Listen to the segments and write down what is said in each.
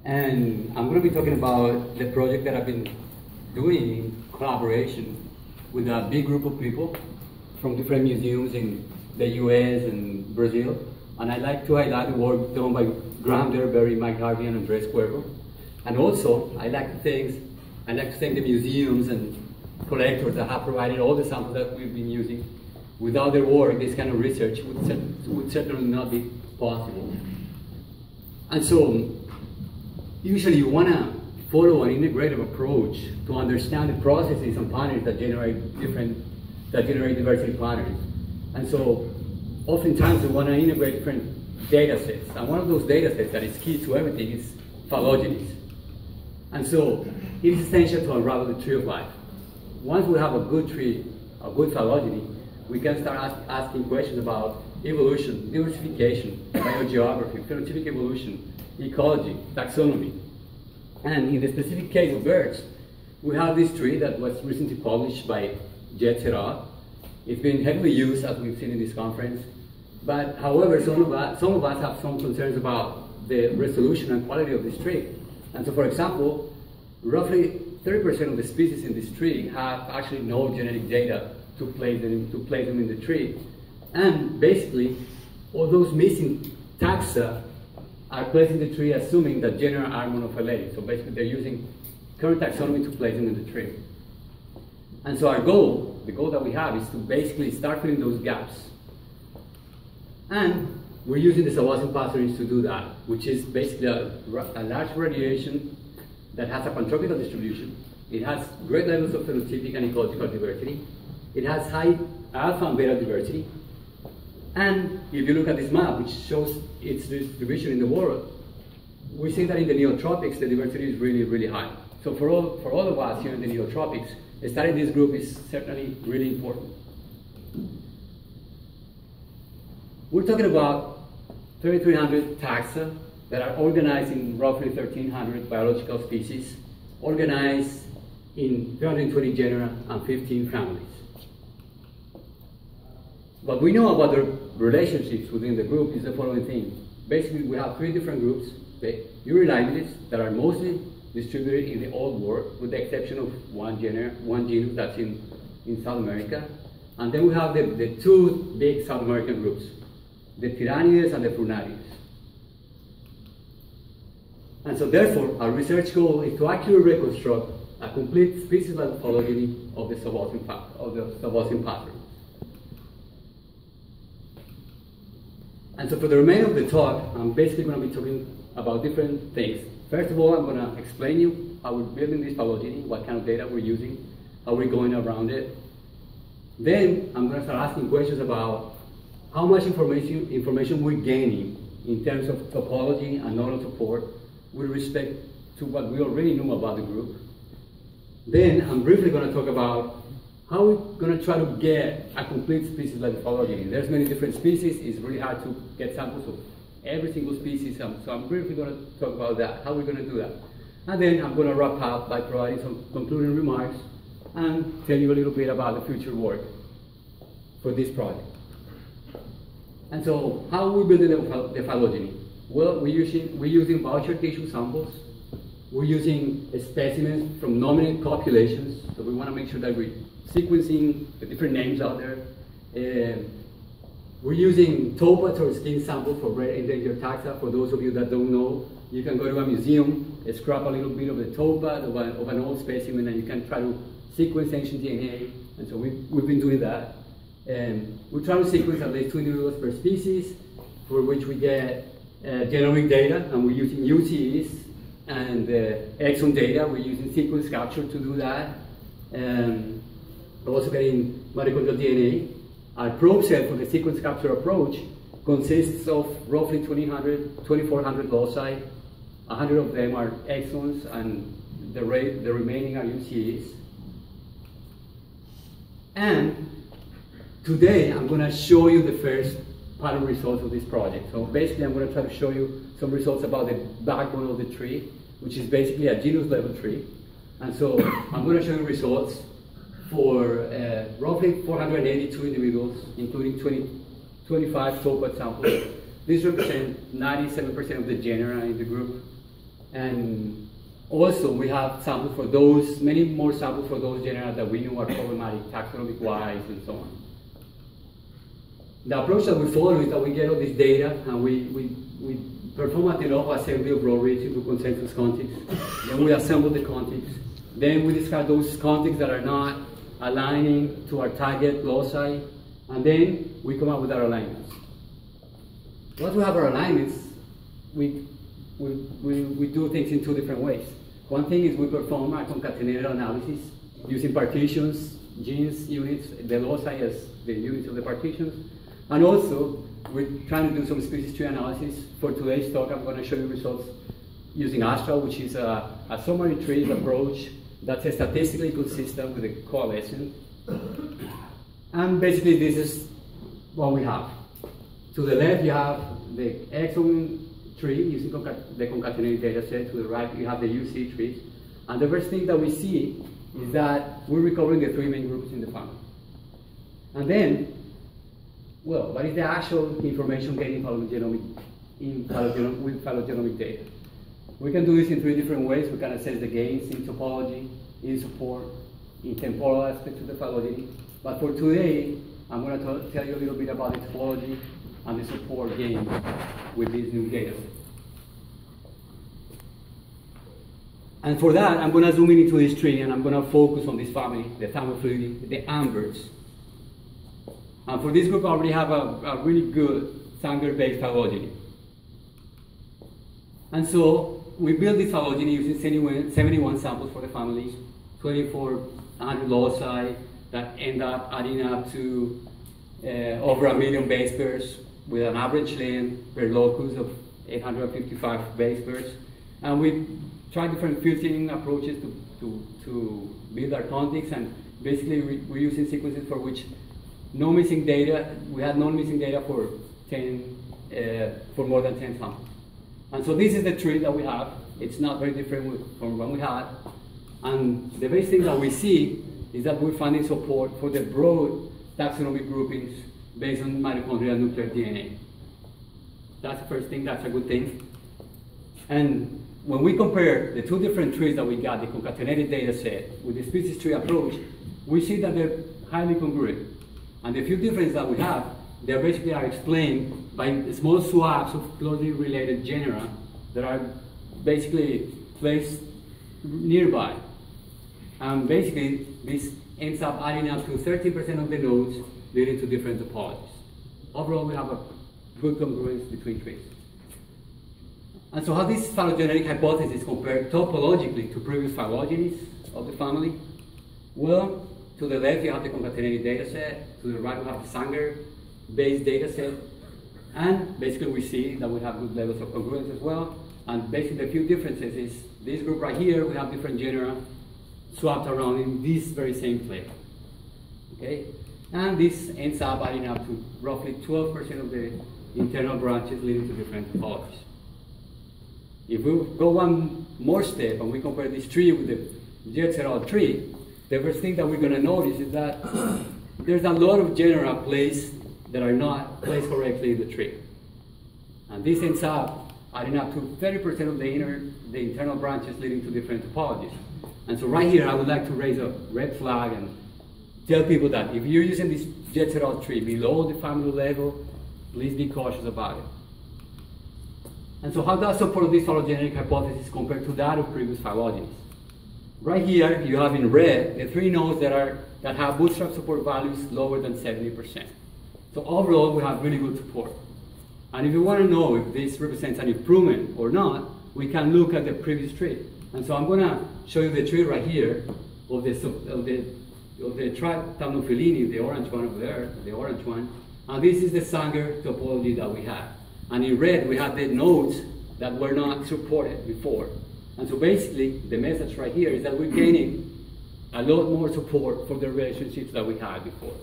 And I'm going to be talking about the project that I've been doing in collaboration with a big group of people from different museums in the US and Brazil. And I'd like to highlight the work done by Graham Derberry, Mike Harvey, and Andres Cuervo. And also, I'd like to thank the museums and collectors that have provided all the samples that we've been using. Without their work, this kind of research would certainly not be possible. And so, usually you want to follow an integrative approach to understand the processes and patterns that generate diversity patterns. And so, oftentimes we want to integrate different data sets. And one of those data sets that is key to everything is phylogenies. And so, it is essential to unravel the tree of life. Once we have a good tree, a good phylogeny, we can start asking questions about evolution, diversification, biogeography, phenotypic evolution, ecology, taxonomy. And in the specific case of birds, we have this tree that was recently published by Jets et al. It's been heavily used, as we've seen in this conference. But however, some of us have some concerns about the resolution and quality of this tree. And so, for example, roughly 30% of the species in this tree have actually no genetic data to place them in the tree. And basically, all those missing taxa are placed in the tree assuming that genera are monophyletic. So basically, they're using current taxonomy to place them in the tree. And so our goal, the goal that we have, is to basically start filling those gaps. And we're using the Suboscine passerines to do that, which is basically a large radiation that has a pantropical distribution. It has great levels of phenotypic and ecological diversity. It has high alpha and beta diversity. And if you look at this map, which shows its distribution in the world, we see that in the neotropics, the diversity is really, really high. So for all of us here in the neotropics, studying this group is certainly really important. We're talking about 3,300 taxa that are organized in roughly 1,300 biological species, organized in 320 genera and 15 families. What we know about the relationships within the group is the following thing. Basically, we have three different groups. The Eurylimedes that are mostly distributed in the Old World, with the exception of one genus that's in South America. And then we have the two big South American groups, the Tyrannides and the Furnarides. And so therefore, our research goal is to accurately reconstruct a complete species-level phylogeny of the Suboscine pattern. And so for the remainder of the talk, I'm basically going to be talking about different things. First of all, I'm going to explain you how we're building this phylogeny, what kind of data we're using, how we're going around it. Then I'm going to start asking questions about how much information we're gaining in terms of topology and nodal support with respect to what we already knew about the group. Then I'm briefly going to talk about how we're going to try to get a complete species-level phylogeny. There's many different species. It's really hard to get samples of every single species. So I'm briefly going to talk about that, how we're going to do that. And then I'm going to wrap up by providing some concluding remarks and tell you a little bit about the future work for this project. And so, how are we building the phylogeny? Well, we're using voucher tissue samples. We're using specimens from nominate populations. So we want to make sure that we're sequencing the different names out there. We're using topaz or skin samples for rare endangered taxa. For those of you that don't know, you can go to a museum, scrap a little bit of the topaz of an old specimen, and you can try to sequence ancient DNA. And so we've been doing that. And we try to sequence at least 2 individuals per species, for which we get genomic data, and we're using UTEs and exon data. We're using sequence capture to do that. We're also getting mitochondrial DNA. Our probe set for the sequence capture approach consists of roughly 2,400 loci. 100 of them are exons, and the remaining are UTEs. And today, I'm going to show you the first pattern results of this project. So basically, I'm going to try to show you some results about the backbone of the tree, which is basically a genus-level tree. And so I'm going to show you results for roughly 482 individuals, including 25 topaz samples. These represent 97% of the genera in the group. And also we have samples for those, many more samples for those genera that we knew are problematic taxonomic-wise and so on. The approach that we follow is that we get all this data and we perform a de novo assembly of row reach into consensus contigs. Then we assemble the contigs. Then we discard those contigs that are not aligning to our target loci, and then we come up with our alignments. Once we have our alignments, we do things in two different ways. One thing is we perform a concatenated analysis using partitions, genes, units, the loci as the units of the partitions. And also, we're trying to do some species tree analysis. For today's talk, I'm going to show you results using Astral, which is a summary trees approach that's statistically consistent with the coalescent. And basically, this is what we have. To the left, you have the exome tree using the concatenated data set. To the right, you have the UC trees. And the first thing that we see is that we're recovering the three main groups in the family. And then, well, what is the actual information gained with phylogenomic data? We can do this in three different ways. We can assess the gains in topology, in support, in temporal aspects of the phylogeny. But for today, I'm going to tell you a little bit about the topology and the support gained with this new data set. And for that, I'm going to zoom in into this tree and I'm going to focus on this family, the Thymophilidae, the ambers. And for this group, I already have a really good Sanger-based phylogeny. And so we built this phylogeny using 71 samples for the family, 2,400 loci that end up adding up to over 1 million base pairs with an average length per locus of 855 base pairs. And we tried different filtering approaches to build our contigs, and basically we're using sequences for which no missing data. We had no missing data for more than 10 samples. And so this is the tree that we have. It's not very different from what we had. And the basic thing that we see is that we're finding support for the broad taxonomic groupings based on mitochondrial nuclear DNA. That's the first thing, that's a good thing. And when we compare the two different trees that we got, the concatenated data set with the species tree approach, we see that they're highly congruent. And the few differences that we have, they basically are explained by small swaths of closely related genera that are basically placed nearby. And basically, this ends up adding up to 13% of the nodes leading to different topologies. Overall, we have a good congruence between trees. And so how this phylogenetic hypothesis compared topologically to previous phylogenies of the family? Well, to the left, you have the concatenated data set. To the right, we have the Sanger-based data set. And basically, we see that we have good levels of congruence as well. And basically, the few differences is this group right here, we have different genera swapped around in this very same plane. Okay? And this ends up adding up to roughly 12% of the internal branches leading to different topologies. If we go one more step and we compare this tree with the Jet tree, the first thing that we're going to notice is that there's a lot of genera placed that are not placed correctly in the tree. And this ends up adding up to 30% of the internal branches leading to different topologies. And so right here, I would like to raise a red flag and tell people that if you're using this Jet tree below the family level, please be cautious about it. And so how does support this phylogenetic hypothesis compare to that of previous phylogenies? Right here, you have in red the three nodes that have bootstrap support values lower than 70%. So overall, we have really good support. And if you want to know if this represents an improvement or not, we can look at the previous tree. And so I'm going to show you the tree right here of the tribe Thymophilidae, the orange one over there, the orange one. And this is the Sanger topology that we have. And in red, we have the nodes that were not supported before. And so basically, the message right here is that we're gaining a lot more support for the relationships that we had before.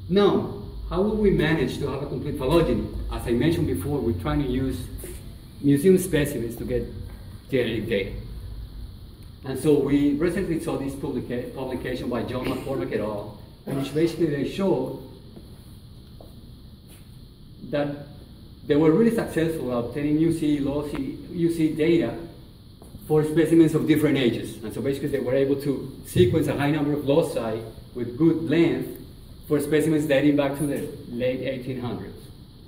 Now, how will we manage to have a complete phylogeny? As I mentioned before, we're trying to use museum specimens to get genetic data. And so we recently saw this publication by John McCormack et al., in which basically they showed that they were really successful at obtaining UC, UC data for specimens of different ages. And so basically they were able to sequence a high number of loci with good length for specimens dating back to the late 1800s.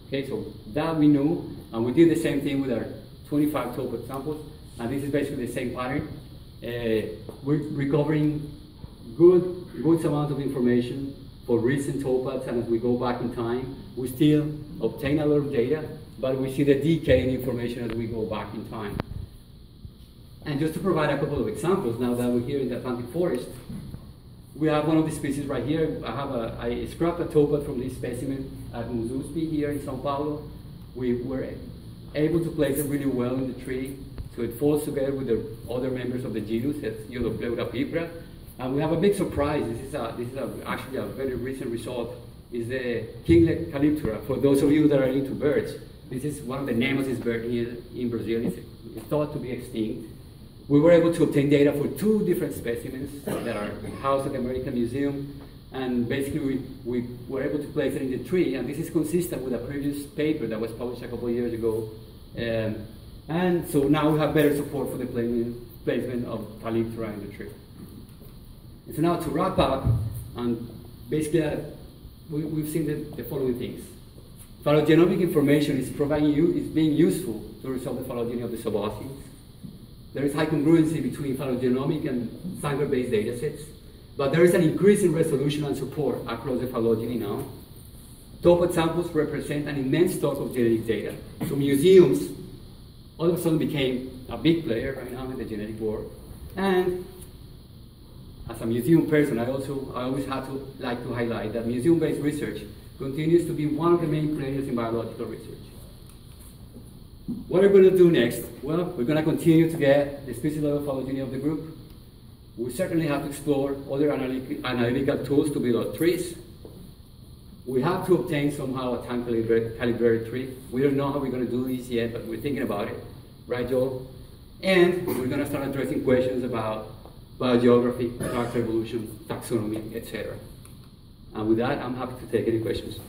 Okay, so that we knew, and we did the same thing with our 25 topaz samples, and this is basically the same pattern. We're recovering good amount of information for recent topaz, and as we go back in time, we still obtain a lot of data, but we see the decay in information as we go back in time. And just to provide a couple of examples, now that we're here in the Atlantic forest, we have one of the species right here. I scrapped a topaz from this specimen at Muzuspi here in Sao Paulo. We were able to place it really well in the tree, so it falls together with the other members of the genus, that's Eudopleura pipra. And we have a big surprise. This is actually a very recent result. Is the kinglet calyptra. For those of you that are into birds, this is one of the nemesis birds here in Brazil. It's thought to be extinct. We were able to obtain data for 2 different specimens that are housed at the American Museum, and basically we were able to place it in the tree, and this is consistent with a previous paper that was published a couple of years ago. And so now we have better support for the placement of calyptra in the tree. And so now to wrap up, and basically we've seen the following things. Phylogenomic information is being useful to resolve the phylogeny of the Suboscines. There is high congruency between phylogenomic and Sanger-based data sets, but there is an increase in resolution and support across the phylogeny now. Topaz samples represent an immense stock of genetic data. So museums all of a sudden became a big player right now in the genetic world. And as a museum person, I always like to highlight that museum-based research continues to be one of the main players in biological research. What are we going to do next? Well, we're going to continue to get the species level phylogeny of the group. We certainly have to explore other analytical tools to build out trees. We have to obtain somehow a time calibrated tree. We don't know how we're going to do this yet, but we're thinking about it. Right, Joel? And we're going to start addressing questions about biogeography, character evolution, taxonomy, etc. And with that, I'm happy to take any questions.